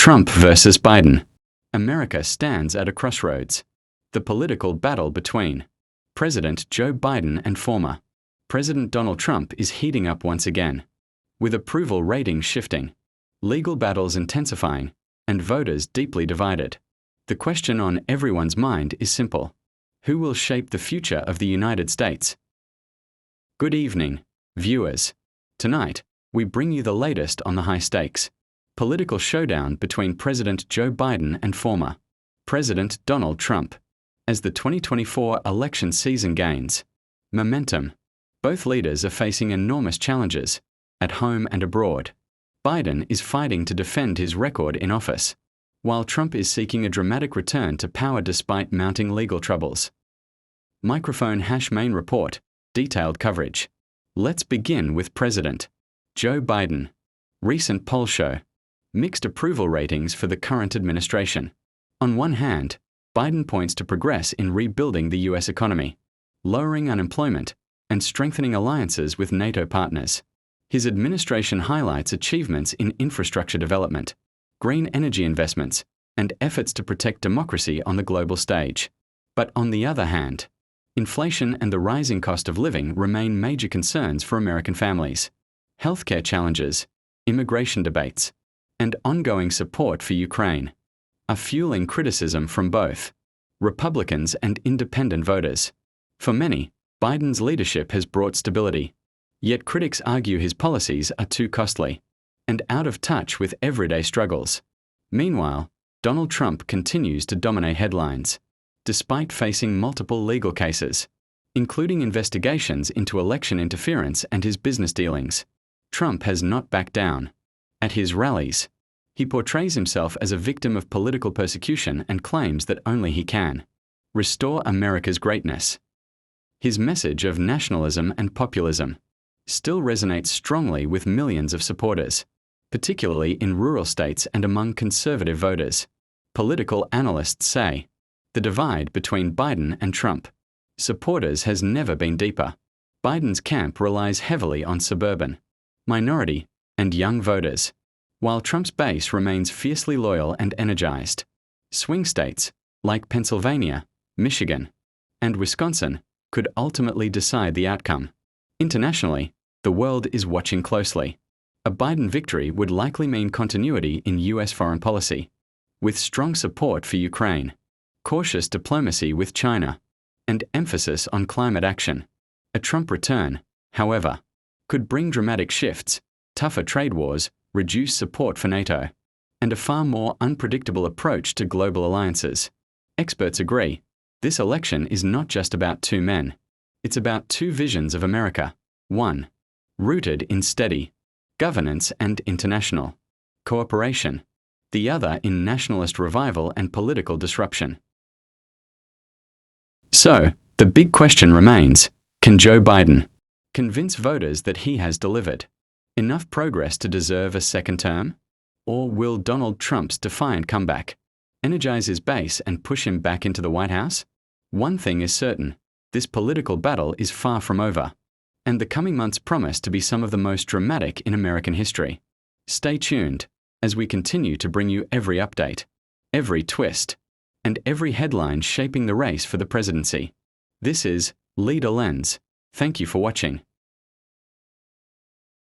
Trump versus Biden. America stands at a crossroads. The political battle between President Joe Biden and former President Donald Trump is heating up once again, with approval ratings shifting, legal battles intensifying, and voters deeply divided. The question on everyone's mind is simple: who will shape the future of the United States? Good evening, viewers. Tonight, we bring you the latest on the high-stakes political showdown between President Joe Biden and former President Donald Trump. As the 2024 election season gains momentum, both leaders are facing enormous challenges, at home and abroad. Biden is fighting to defend his record in office, while Trump is seeking a dramatic return to power despite mounting legal troubles. Microphone #main report, detailed coverage. Let's begin with President Joe Biden. Recent polls show mixed approval ratings for the current administration. On one hand, Biden points to progress in rebuilding the U.S. economy, lowering unemployment, and strengthening alliances with NATO partners. His administration highlights achievements in infrastructure development, green energy investments, and efforts to protect democracy on the global stage. But on the other hand, inflation and the rising cost of living remain major concerns for American families. Healthcare challenges, immigration debates, and ongoing support for Ukraine are fueling criticism from both Republicans and independent voters. For many, Biden's leadership has brought stability, yet critics argue his policies are too costly and out of touch with everyday struggles. Meanwhile, Donald Trump continues to dominate headlines, despite facing multiple legal cases, including investigations into election interference and his business dealings. Trump has not backed down. At his rallies, he portrays himself as a victim of political persecution and claims that only he can restore America's greatness. His message of nationalism and populism still resonates strongly with millions of supporters, particularly in rural states and among conservative voters. Political analysts say the divide between Biden and Trump supporters has never been deeper. Biden's camp relies heavily on suburban, minority, and young voters, while Trump's base remains fiercely loyal and energized. Swing states, like Pennsylvania, Michigan, and Wisconsin, could ultimately decide the outcome. Internationally, the world is watching closely. A Biden victory would likely mean continuity in U.S. foreign policy, with strong support for Ukraine, cautious diplomacy with China, and emphasis on climate action. A Trump return, however, could bring dramatic shifts, tougher trade wars, reduced support for NATO, and a far more unpredictable approach to global alliances. Experts agree, this election is not just about two men. It's about two visions of America. One, rooted in steady governance and international cooperation. The other in nationalist revival and political disruption. So, the big question remains, can Joe Biden convince voters that he has delivered enough progress to deserve a second term? Or will Donald Trump's defiant comeback energize his base and push him back into the White House? One thing is certain, this political battle is far from over, and the coming months promise to be some of the most dramatic in American history. Stay tuned as we continue to bring you every update, every twist, and every headline shaping the race for the presidency. This is Leader Lens. Thank you for watching.